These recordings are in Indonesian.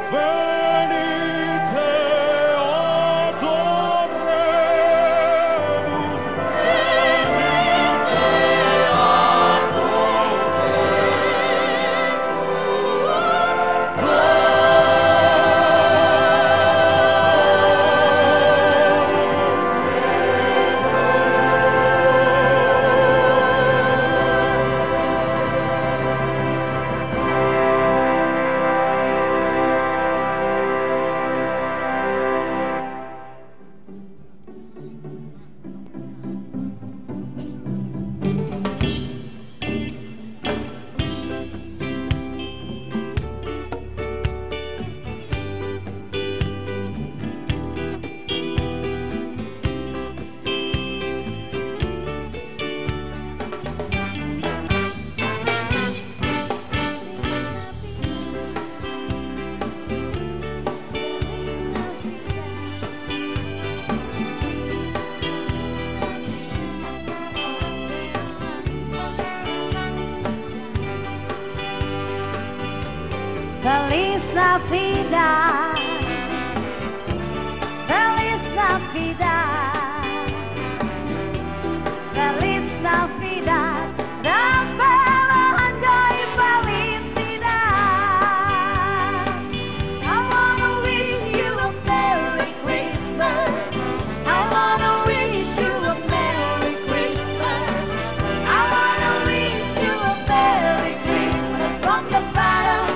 Venite adoremus, Feliz Navidad, Feliz Navidad, Feliz Navidad, prospero año y felicidad. I wanna wish you a Merry Christmas. I wanna wish you a Merry Christmas. I wanna wish you a Merry Christmas from the bottom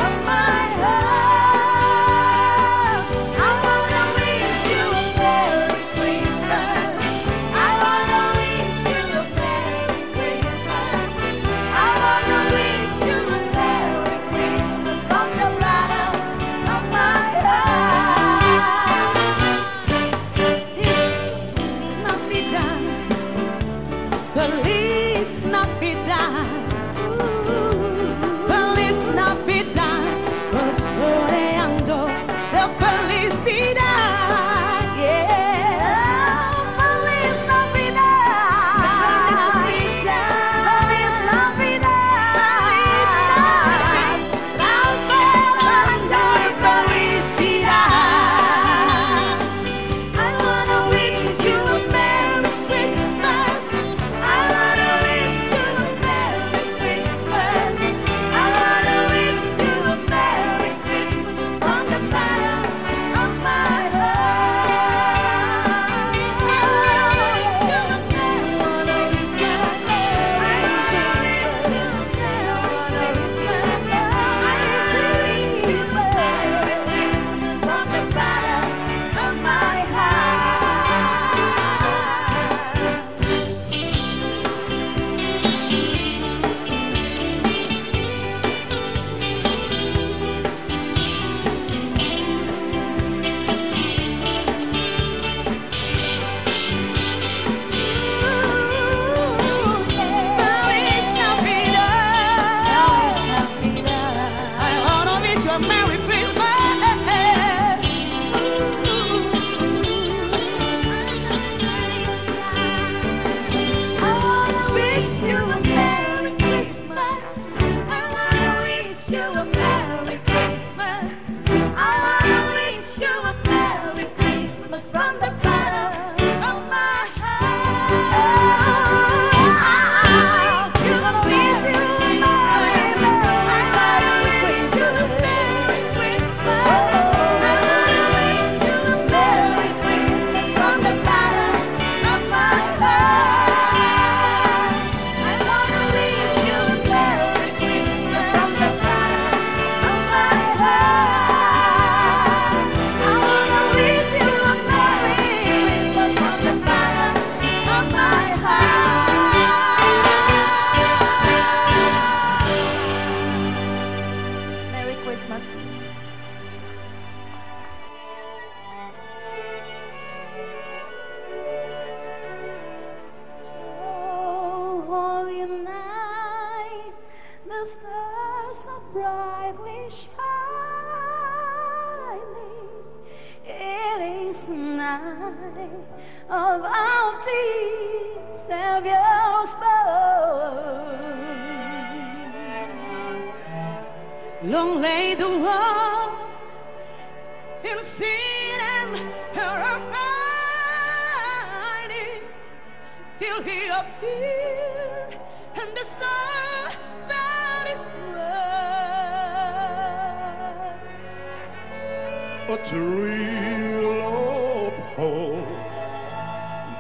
of my heart. I wanna wish you a Merry Christmas. I wanna wish you a Merry Christmas. I wanna wish you a Merry Christmas from the bottom of my heart. This Navidad, Feliz Navidad. Feliz Navidad, prosperando de felicidad. Yeah. Feliz Navidad, Feliz Navidad, prosperando de felicidad. I wanna wish you a Merry Christmas. I wanna wish you a Merry Christmas. I wanna wish you a Merry Christmas from the bottom of my heart. I wanna wish you a Merry Christmas. I wanna wish you a Merry Christmas. I wanna wish you a Merry Christmas from the bottom of my heart. Feliz Navidad, Feliz Navidad. I wanna wish you a Merry Christmas. I wanna wish you a Merry Christmas. I wanna wish you a Merry Christmas. I wanna wish you a Merry Christmas from the bottom of my heart. You wanna wish you a Merry Christmas. I wanna wish you a Merry Christmas from the bottom of my heart. I wanna wish you a Merry Christmas from the bottom of my heart. I wanna wish you a Merry Christmas from the bottom of my heart. Merry Christmas. Oh, holy night, the stars are brightly shining. It is the night of our dear Savior's birth. Long lay the road in sin and her fighting till he appeared and the sun found his word. A thrill of hope,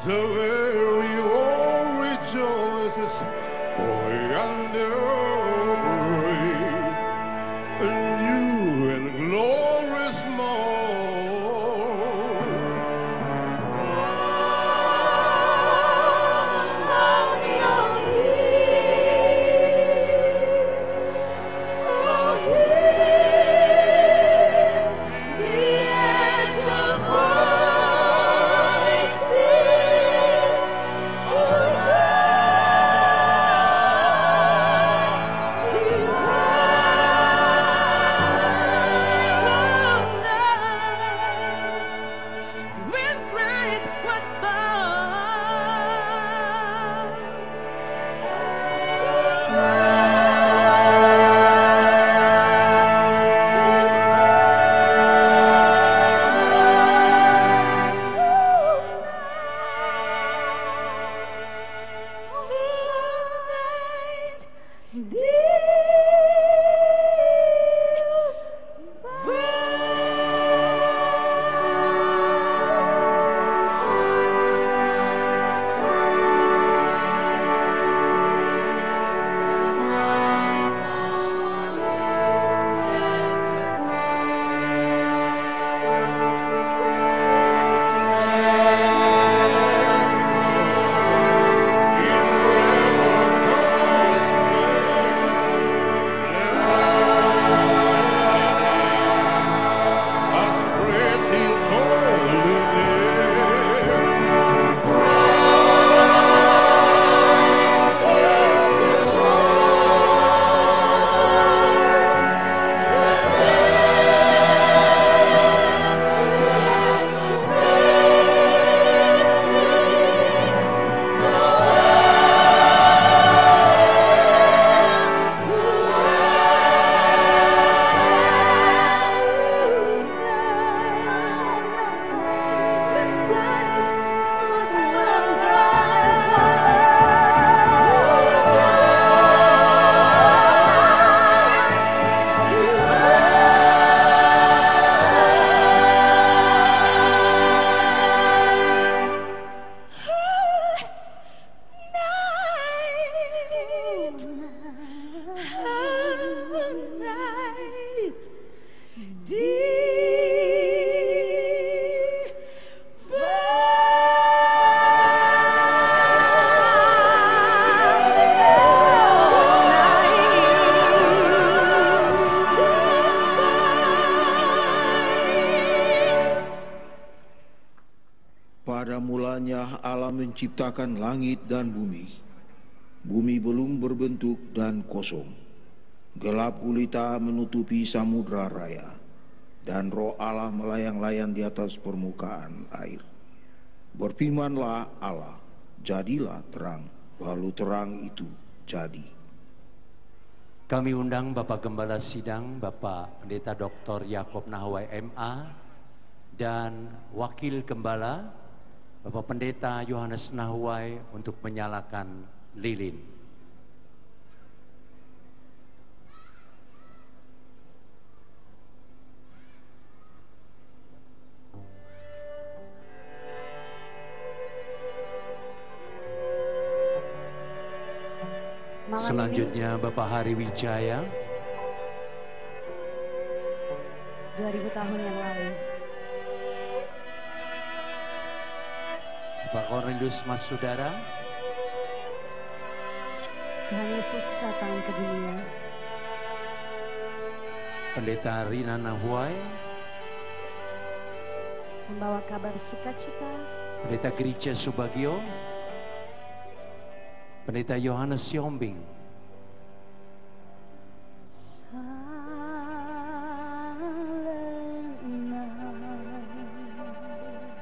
the very world rejoices, for yonder break a new and glorious morn. From your ears, oh, hear the angel voices of love divine. When Christ was Let's praise His holy Pada mulanya Allah menciptakan langit dan bumi. Bumi belum berbentuk dan kosong. Gelap gulita menutupi samudra raya. Dan roh Allah melayang-layang di atas permukaan air. Berfirmanlah Allah, jadilah terang. Lalu terang itu jadi. Kami undang Bapak Gembala Sidang, Bapak Pendeta Dr. Yakob Nahwai MA, dan Wakil Gembala, Bapak Pendeta Yohanes Nahwai untuk menyalakan lilin. Malam Selanjutnya Bapak Hari Wijaya, 2000 tahun yang lalu. Bapak Cornelius Mas Sudara, Tuhan Yesus datang ke dunia. Pendeta Rina Nahwai, Membawa kabar sukacita. Pendeta Gereja Subagio, Pendeta Yohanes Siombing,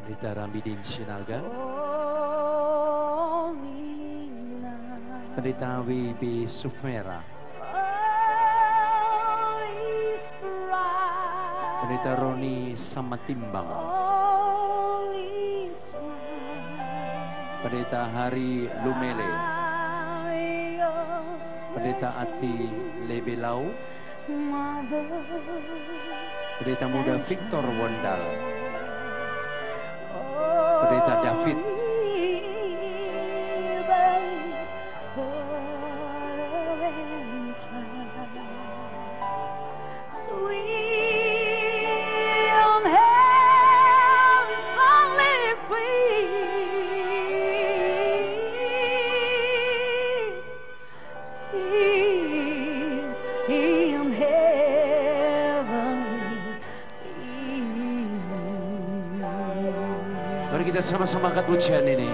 Pendeta Ramidin Sinaga, Pendeta W.B. Sufmera, Pendeta Roni sama Timbang, all Israel. Pendeta Hari Lumele, Pendeta Ati Lebelau, Mother, Pendeta Muda Victor Wondal, Pendeta David, mari kita sama-sama angkat pujian ini.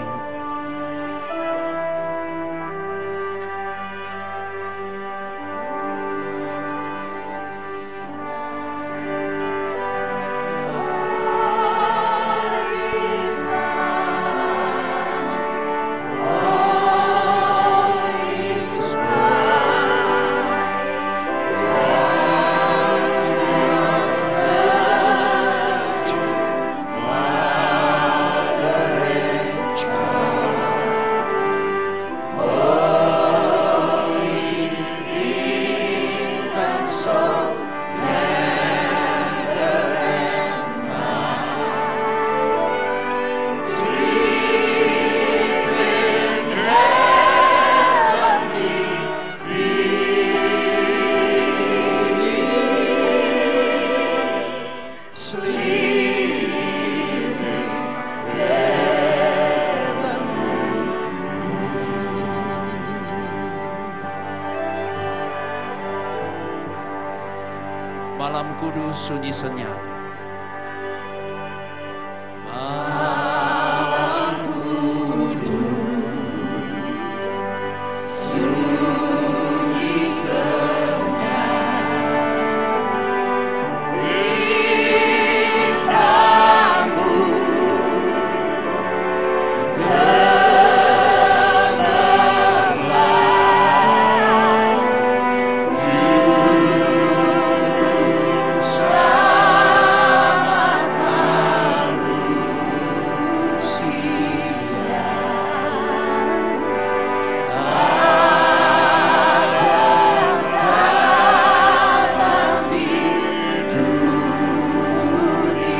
Malam kudus sunyi senyap. Malam kudus sunyi senyap.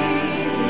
Bintangmu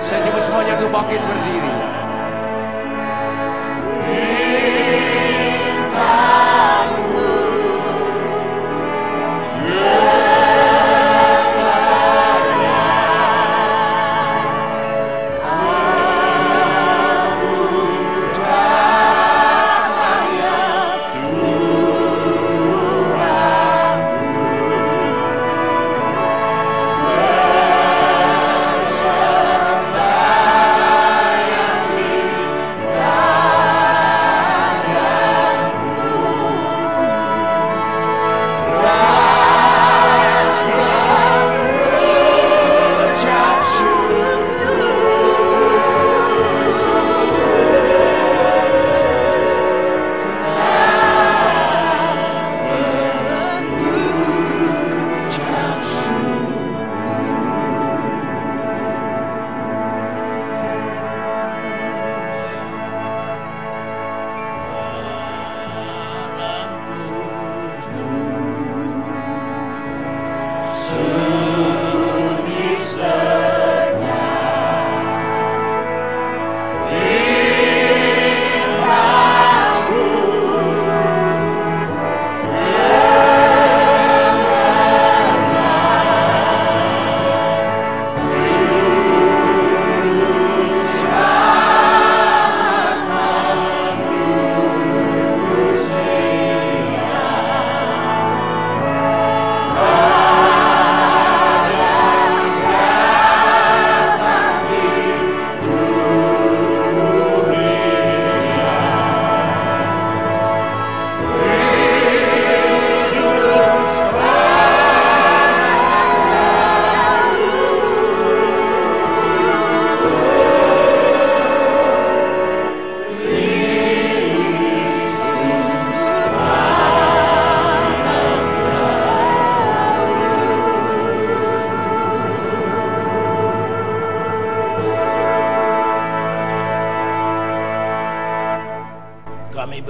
saya coba semuanya untuk bangkit berdiri.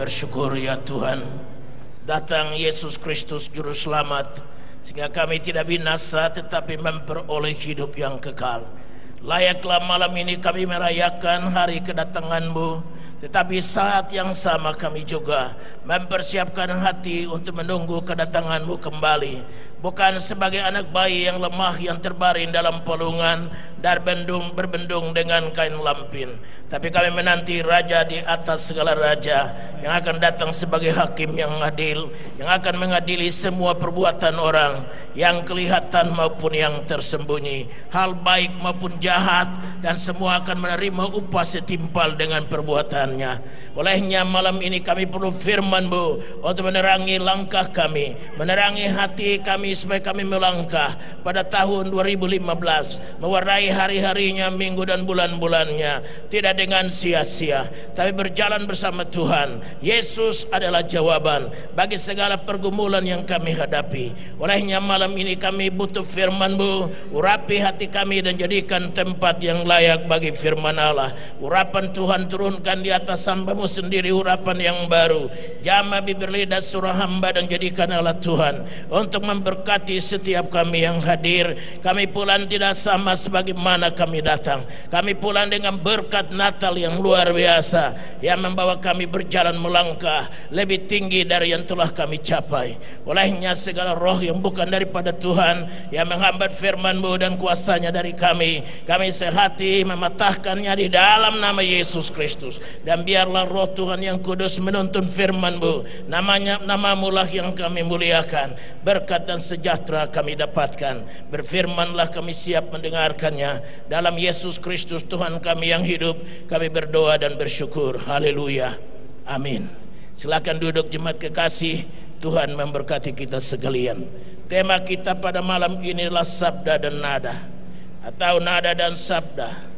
bersyukur ya Tuhan, datang Yesus Kristus Juru Selamat, sehingga kami tidak binasa tetapi memperoleh hidup yang kekal. Layaklah malam ini kami merayakan hari kedatangan-Mu, tetapi saat yang sama kami juga mempersiapkan hati untuk menunggu kedatangan-Mu kembali. Bukan sebagai anak bayi yang lemah yang terbaring dalam palungan dan berbendung dengan kain lampin, tapi kami menanti Raja di atas segala raja yang akan datang sebagai hakim yang adil, yang akan mengadili semua perbuatan orang yang kelihatan maupun yang tersembunyi, hal baik maupun jahat, dan semua akan menerima upah setimpal dengan perbuatannya. Olehnya malam ini kami perlu firman-Mu untuk menerangi langkah kami, menerangi hati kami, supaya kami melangkah pada tahun 2015, mewarnai hari-harinya, minggu dan bulan-bulannya, tidak dengan sia-sia, tapi berjalan bersama Tuhan. Yesus adalah jawaban bagi segala pergumulan yang kami hadapi. Olehnya malam ini kami butuh firman-Mu, urapi hati kami dan jadikan tempat yang layak bagi firman Allah. Urapan Tuhan turunkan di atas hamba-Mu sendiri, urapan yang baru. Jamah bibir lidah surah hamba dan jadikan Allah Tuhan untuk memberkati setiap kami yang hadir. Kami pulang tidak sama sebagaimana kami datang. Kami pulang dengan berkat Natal yang luar biasa, yang membawa kami berjalan melangkah lebih tinggi dari yang telah kami capai. Olehnya segala roh yang bukan daripada Tuhan, yang menghambat firman-Mu dan kuasanya dari kami sehati mematahkannya di dalam nama Yesus Kristus. Dan biarlah roh Tuhan yang kudus menuntun firman-Mu. Nama-Mu lah yang kami muliakan. Berkat dan sejahtera kami dapatkan. Berfirmanlah, kami siap mendengarkannya. Dalam Yesus Kristus Tuhan kami yang hidup, kami berdoa dan bersyukur. Haleluya. Amin. Silakan duduk jemaat kekasih. Tuhan memberkati kita sekalian. Tema kita pada malam ini adalah sabda dan nada, atau nada dan sabda.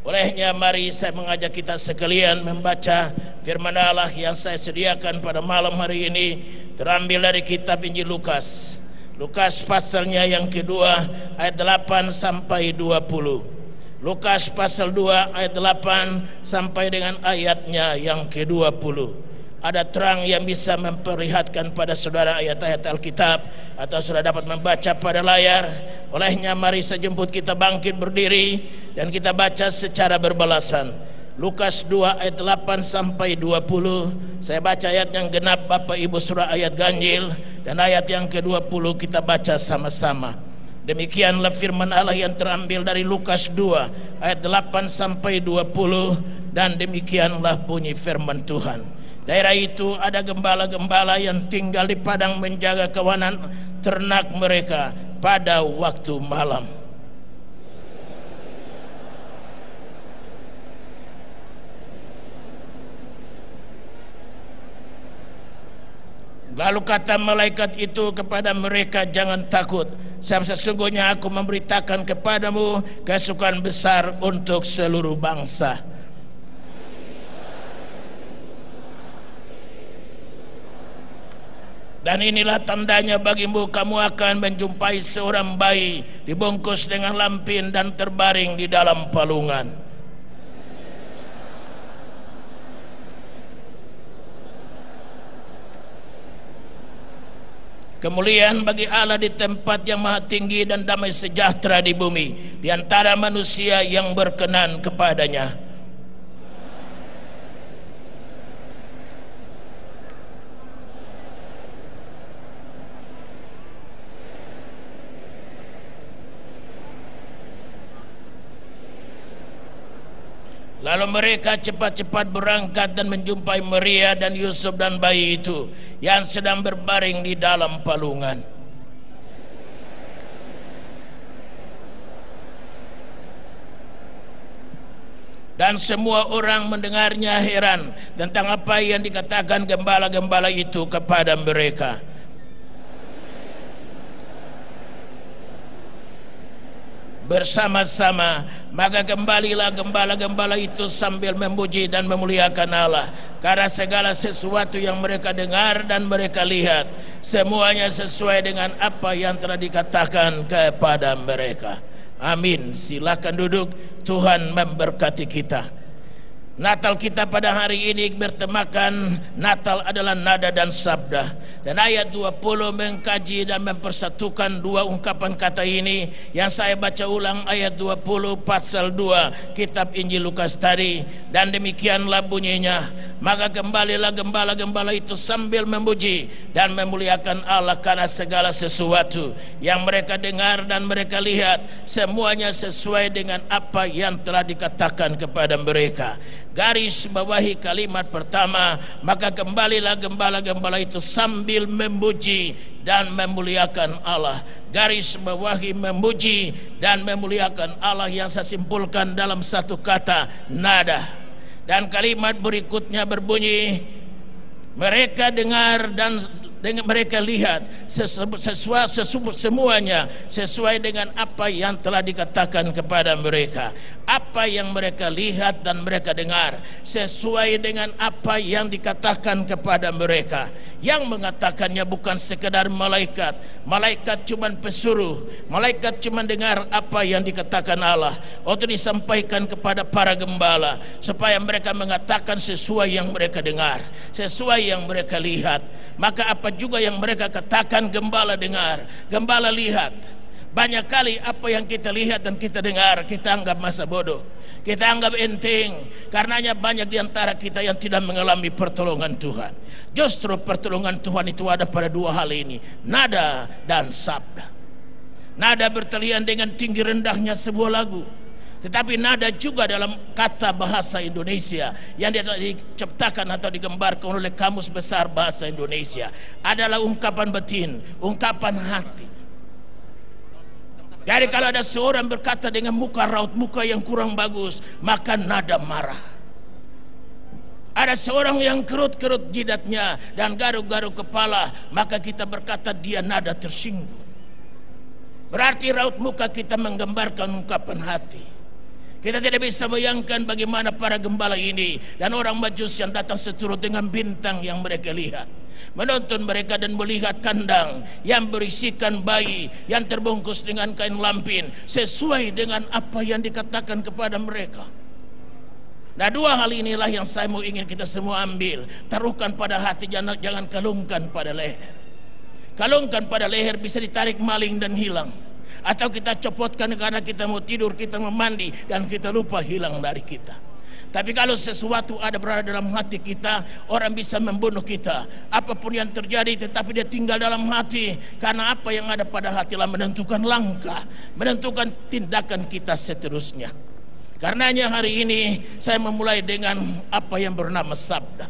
Olehnya mari saya mengajak kita sekalian membaca firman Allah yang saya sediakan pada malam hari ini, terambil dari kitab Injil Lukas. Lukas pasalnya yang kedua ayat 8 sampai 20. Lukas pasal 2 ayat 8 sampai dengan ayatnya yang ke-20. Ada terang yang bisa memperlihatkan pada saudara ayat-ayat Alkitab, atau sudah dapat membaca pada layar. Olehnya mari saya jemput kita bangkit berdiri dan kita baca secara berbalasan. Lukas 2 ayat 8 sampai 20. Saya baca ayat yang genap, Bapak Ibu surah ayat ganjil, dan ayat yang ke-20 kita baca sama-sama. Demikianlah firman Allah yang terambil dari Lukas 2 ayat 8 sampai 20, dan demikianlah bunyi firman Tuhan. Daerah itu ada gembala-gembala yang tinggal di padang menjaga kawanan ternak mereka pada waktu malam. Lalu kata malaikat itu kepada mereka, jangan takut, sebab sesungguhnya aku memberitakan kepadamu kesukaan besar untuk seluruh bangsa. Dan inilah tandanya bagimu, kamu akan menjumpai seorang bayi dibungkus dengan lampin dan terbaring di dalam palungan. Kemuliaan bagi Allah di tempat yang maha tinggi, dan damai sejahtera di bumi di antara manusia yang berkenan kepadanya. Lalu mereka cepat-cepat berangkat dan menjumpai Maria dan Yusuf dan bayi itu yang sedang berbaring di dalam palungan. Dan semua orang mendengarnya heran tentang apa yang dikatakan gembala-gembala itu kepada mereka. Bersama-sama maka kembalilah gembala-gembala itu sambil memuji dan memuliakan Allah, karena segala sesuatu yang mereka dengar dan mereka lihat semuanya sesuai dengan apa yang telah dikatakan kepada mereka. Amin. Silakan duduk. Tuhan memberkati kita. Natal kita pada hari ini bertemakan Natal adalah nada dan sabda. Dan ayat 20 mengkaji dan mempersatukan dua ungkapan kata ini yang saya baca ulang, ayat 20 pasal 2 kitab Injil Lukas tadi. Dan demikianlah bunyinya, maka kembalilah gembala-gembala itu sambil memuji dan memuliakan Allah karena segala sesuatu yang mereka dengar dan mereka lihat, semuanya sesuai dengan apa yang telah dikatakan kepada mereka. Garis bawahi kalimat pertama, maka kembalilah gembala-gembala itu sambil memuji dan memuliakan Allah. Garis bawahi memuji dan memuliakan Allah yang saya simpulkan dalam satu kata, nada. Dan kalimat berikutnya berbunyi, mereka dengar dan mereka lihat, semuanya sesuai dengan apa yang telah dikatakan kepada mereka. Apa yang mereka lihat dan mereka dengar sesuai dengan apa yang dikatakan kepada mereka. Yang mengatakannya bukan sekedar malaikat. Malaikat cuma pesuruh, malaikat cuma dengar apa yang dikatakan Allah. Untuk disampaikan kepada para gembala supaya mereka mengatakan sesuai yang mereka dengar, sesuai yang mereka lihat. Maka apa juga yang mereka katakan gembala dengar, gembala lihat. Banyak kali apa yang kita lihat dan kita dengar kita anggap masa bodoh, kita anggap enteng. Karenanya banyak di antara kita yang tidak mengalami pertolongan Tuhan. Justru pertolongan Tuhan itu ada pada dua hal ini, nada dan sabda. Nada bertalian dengan tinggi rendahnya sebuah lagu, tetapi nada juga dalam kata bahasa Indonesia yang diciptakan atau digambarkan oleh Kamus Besar Bahasa Indonesia adalah ungkapan batin, ungkapan hati. Jadi kalau ada seorang berkata dengan muka raut muka yang kurang bagus, maka nada marah. Ada seorang yang kerut-kerut jidatnya dan garuk-garuk kepala, maka kita berkata dia nada tersinggung. Berarti raut muka kita menggambarkan ungkapan hati. Kita tidak bisa bayangkan bagaimana para gembala ini dan orang Majus yang datang seturut dengan bintang yang mereka lihat, menonton mereka dan melihat kandang yang berisikan bayi yang terbungkus dengan kain lampin sesuai dengan apa yang dikatakan kepada mereka. Nah, dua hal inilah yang saya mau ingin kita semua ambil. Taruhkan pada hati, jangan kalungkan pada leher. Kalungkan pada leher bisa ditarik maling dan hilang. Atau kita copotkan karena kita mau tidur, kita mau mandi dan kita lupa, hilang dari kita. Tapi kalau sesuatu ada berada dalam hati kita, orang bisa membunuh kita. Apapun yang terjadi tetapi dia tinggal dalam hati. Karena apa yang ada pada hatilah menentukan langkah, menentukan tindakan kita seterusnya. Karenanya hari ini saya memulai dengan apa yang bernama sabda.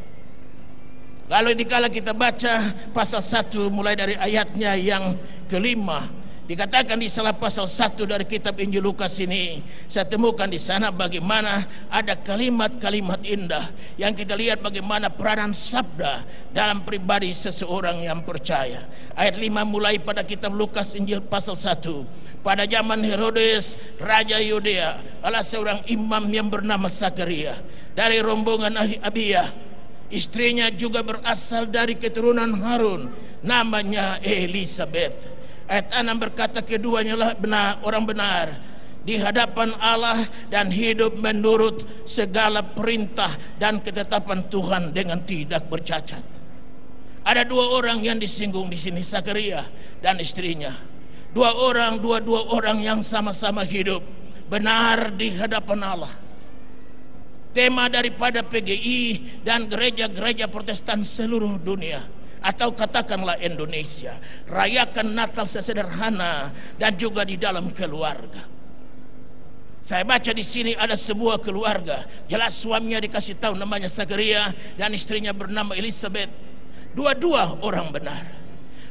Lalu dikala kita baca pasal 1 mulai dari ayatnya yang kelima, dikatakan di salah pasal 1 dari kitab Injil Lukas ini, saya temukan di sana bagaimana ada kalimat-kalimat indah yang kita lihat bagaimana peranan sabda dalam pribadi seseorang yang percaya. Ayat 5 mulai pada kitab Lukas Injil pasal 1. Pada zaman Herodes Raja Yudea, ada seorang imam yang bernama Zakaria dari rombongan Abia. Istrinya juga berasal dari keturunan Harun, namanya Elisabeth. Ayat 6 berkata keduanya lah orang benar di hadapan Allah dan hidup menurut segala perintah dan ketetapan Tuhan dengan tidak bercacat. Ada dua orang yang disinggung di sini, Zakaria dan istrinya. Dua orang yang sama-sama hidup benar di hadapan Allah. Tema daripada PGI dan gereja-gereja Protestan seluruh dunia, atau katakanlah Indonesia, rayakan Natal sesederhana dan juga di dalam keluarga. Saya baca di sini ada sebuah keluarga, jelas suaminya dikasih tahu namanya Zakaria dan istrinya bernama Elisabeth. Dua-dua orang benar,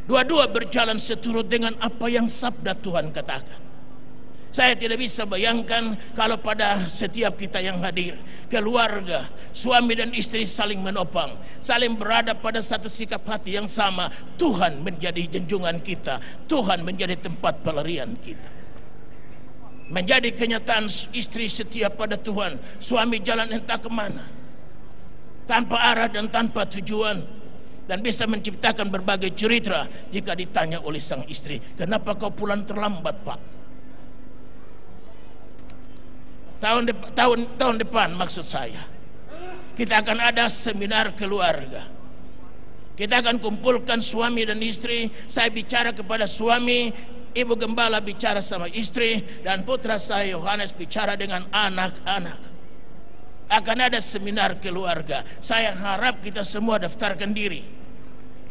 dua-dua berjalan seturut dengan apa yang sabda Tuhan katakan. Saya tidak bisa bayangkan kalau pada setiap kita yang hadir, keluarga, suami dan istri saling menopang, saling berada pada satu sikap hati yang sama. Tuhan menjadi junjungan kita, Tuhan menjadi tempat pelarian kita. Menjadi kenyataan istri setia pada Tuhan, suami jalan entah kemana, tanpa arah dan tanpa tujuan, dan bisa menciptakan berbagai cerita jika ditanya oleh sang istri, kenapa kau pulang terlambat, Pak? Tahun depan maksud saya. kita akan ada seminar keluarga. Kita akan kumpulkan suami dan istri. Saya bicara kepada suami, Ibu Gembala bicara sama istri, dan putra saya Yohanes bicara dengan anak-anak. Akan ada seminar keluarga. Saya harap kita semua daftarkan diri.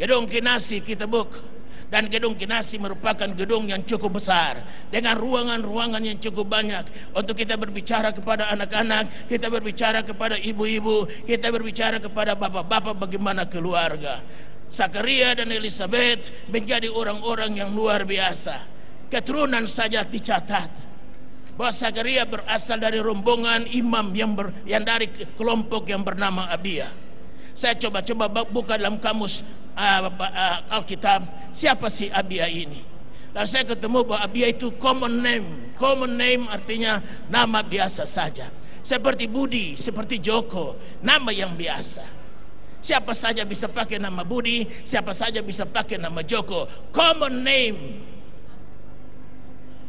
Gedung Kinasi kita book. Dan gedung Kinasi merupakan gedung yang cukup besar, dengan ruangan-ruangan yang cukup banyak untuk kita berbicara kepada anak-anak, kita berbicara kepada ibu-ibu, kita berbicara kepada bapak-bapak bagaimana keluarga. Zakaria dan Elizabeth menjadi orang-orang yang luar biasa. Keturunan saja dicatat bahwa Zakaria berasal dari rombongan imam yang dari kelompok yang bernama Abia. Saya coba-coba buka dalam kamus Alkitab, siapa sih Abia ini? Lalu saya ketemu bahwa Abia itu common name. Common name artinya nama biasa saja. Seperti Budi, seperti Joko, nama yang biasa. Siapa saja bisa pakai nama Budi, siapa saja bisa pakai nama Joko. Common name.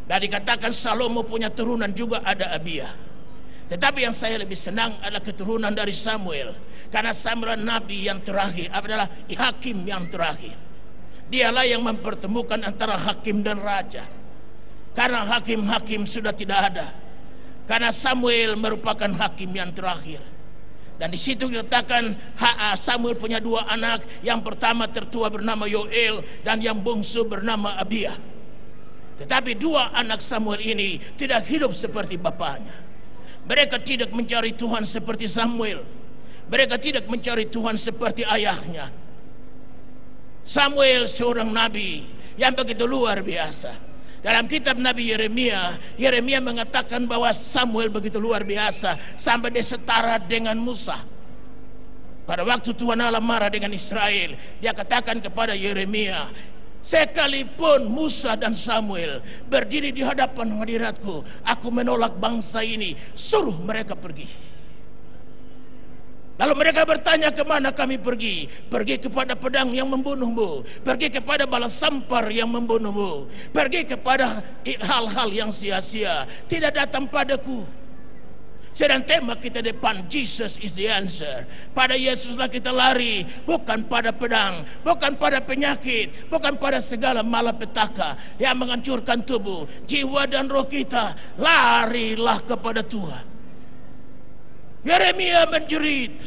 Dan dikatakan Salomo punya turunan juga ada Abia. Tetapi yang saya lebih senang adalah keturunan dari Samuel. Karena Samuel nabi yang terakhir adalah hakim yang terakhir. Dialah yang mempertemukan antara hakim dan raja. Karena hakim-hakim sudah tidak ada. Karena Samuel merupakan hakim yang terakhir. Dan di situ dikatakan Samuel punya dua anak. Yang pertama tertua bernama Yoel dan yang bungsu bernama Abia. Tetapi dua anak Samuel ini tidak hidup seperti bapaknya. Mereka tidak mencari Tuhan seperti Samuel. Mereka tidak mencari Tuhan seperti ayahnya. Samuel seorang nabi yang begitu luar biasa. Dalam kitab Nabi Yeremia mengatakan bahwa Samuel begitu luar biasa sampai dia setara dengan Musa. Pada waktu Tuhan Allah marah dengan Israel, dia katakan kepada Yeremia, sekalipun Musa dan Samuel berdiri di hadapan hadiratku, aku menolak bangsa ini, suruh mereka pergi. Lalu mereka bertanya, kemana kami pergi? Pergi kepada pedang yang membunuhmu, pergi kepada bala sampar yang membunuhmu, pergi kepada hal-hal yang sia-sia, tidak datang padaku. Sedang tema kita depan, Jesus is the answer. Pada Yesuslah kita lari, bukan pada pedang, bukan pada penyakit, bukan pada segala malapetaka yang menghancurkan tubuh, jiwa dan roh kita. Larilah kepada Tuhan. Yeremia menjerit,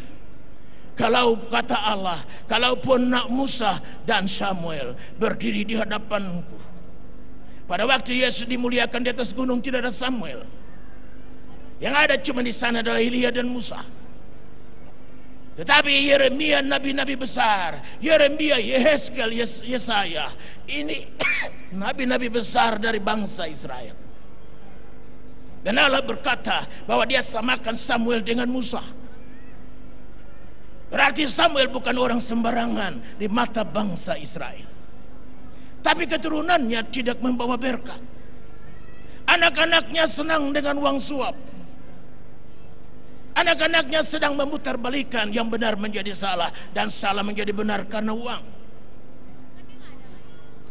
kalau kata Allah, kalaupun nak Musa dan Samuel berdiri di hadapanku. Pada waktu Yesus dimuliakan di atas gunung tidak ada Samuel. Yang ada cuma di sana adalah Elia dan Musa. Tetapi Yeremia nabi-nabi besar, Yeremia, Yehezkel, Yesaya, ini nabi-nabi besar dari bangsa Israel. Dan Allah berkata bahwa dia samakan Samuel dengan Musa. Berarti Samuel bukan orang sembarangan di mata bangsa Israel. Tapi keturunannya tidak membawa berkat. Anak-anaknya senang dengan uang suap. Anak-anaknya sedang memutarbalikkan yang benar menjadi salah dan salah menjadi benar karena uang.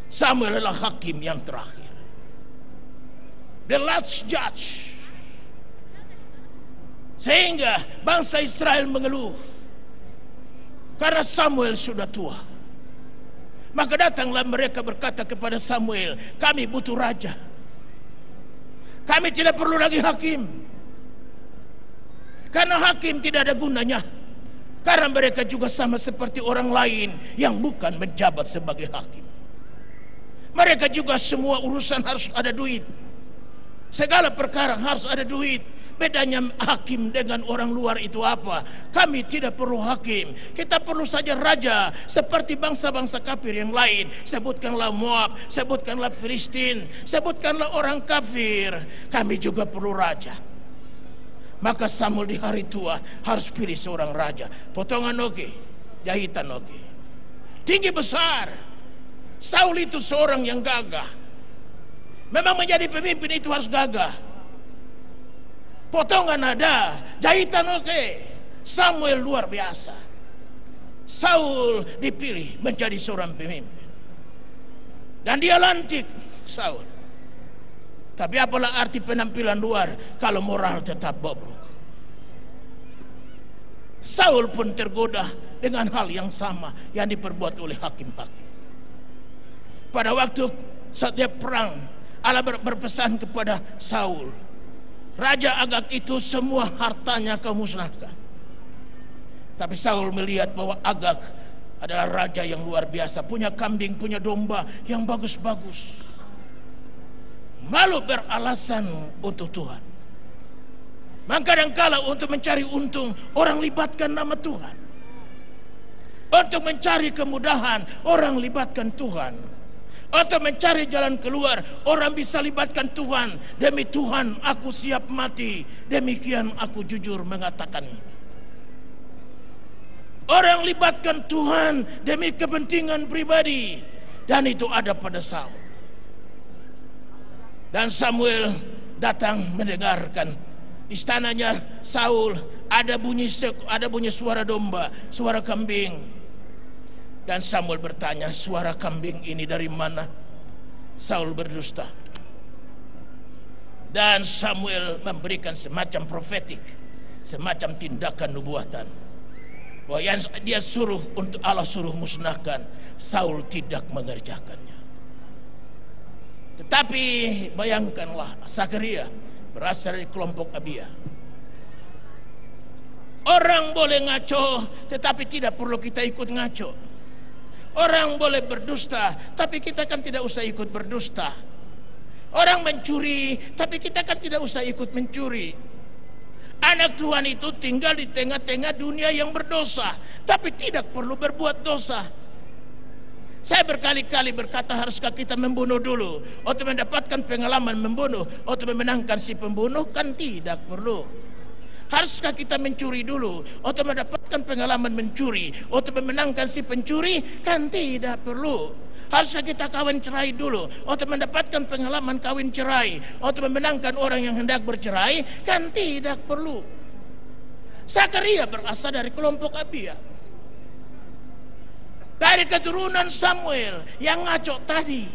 Samuel adalah hakim yang terakhir, the last judge. Sehingga bangsa Israel mengeluh karena Samuel sudah tua. Maka datanglah mereka berkata kepada Samuel, kami butuh raja. Kami tidak perlu lagi hakim. Karena hakim tidak ada gunanya. Karena mereka juga sama seperti orang lain yang bukan menjabat sebagai hakim. Mereka juga semua urusan harus ada duit. Segala perkara harus ada duit. Bedanya hakim dengan orang luar itu apa? Kami tidak perlu hakim. Kita perlu saja raja seperti bangsa-bangsa kafir yang lain. Sebutkanlah Moab, sebutkanlah Filistin, sebutkanlah orang kafir. Kami juga perlu raja. Maka Samuel di hari tua harus pilih seorang raja. Potongan oke, jahitan oke, tinggi besar. Saul itu seorang yang gagah. Memang menjadi pemimpin itu harus gagah. Potongan ada, jahitan oke. Samuel luar biasa. Saul dipilih menjadi seorang pemimpin. Dan dia lantik, Saul. Tapi apalah arti penampilan luar kalau moral tetap bobrok? Saul pun tergoda dengan hal yang sama yang diperbuat oleh hakim-hakim. Pada waktu saat dia perang, Allah berpesan kepada Saul, Raja Agag itu semua hartanya kau musnahkan. Tapi Saul melihat bahwa Agag adalah raja yang luar biasa, punya kambing, punya domba yang bagus-bagus, malu beralasan untuk Tuhan. Maka kadangkala untuk mencari untung, orang libatkan nama Tuhan. Untuk mencari kemudahan, orang libatkan Tuhan. Untuk mencari jalan keluar, orang bisa libatkan Tuhan. Demi Tuhan aku siap mati, demikian aku jujur mengatakan ini. Orang libatkan Tuhan demi kepentingan pribadi, dan itu ada pada Saul. Dan Samuel datang mendengarkan. Di istananya Saul ada bunyi suara domba, suara kambing. Dan Samuel bertanya, suara kambing ini dari mana? Saul berdusta. Dan Samuel memberikan semacam profetik, semacam tindakan nubuatan, bahwa yang dia suruh untuk Allah suruh musnahkan, Saul tidak mengerjakannya. Tetapi bayangkanlah, Zakaria berasal dari kelompok Abia. Orang boleh ngaco, tetapi tidak perlu kita ikut ngaco. Orang boleh berdusta, tapi kita kan tidak usah ikut berdusta. Orang mencuri, tapi kita kan tidak usah ikut mencuri. Anak Tuhan itu tinggal di tengah-tengah dunia yang berdosa, tapi tidak perlu berbuat dosa. Saya berkali-kali berkata, haruskah kita membunuh dulu untuk mendapatkan pengalaman membunuh, untuk memenangkan si pembunuh? Kan tidak perlu. Haruskah kita mencuri dulu untuk mendapatkan pengalaman mencuri, untuk memenangkan si pencuri? Kan tidak perlu. Haruskah kita kawin cerai dulu untuk mendapatkan pengalaman kawin cerai, untuk memenangkan orang yang hendak bercerai? Kan tidak perlu. Zakaria berasal dari kelompok Abia, dari keturunan Samuel yang ngaco tadi.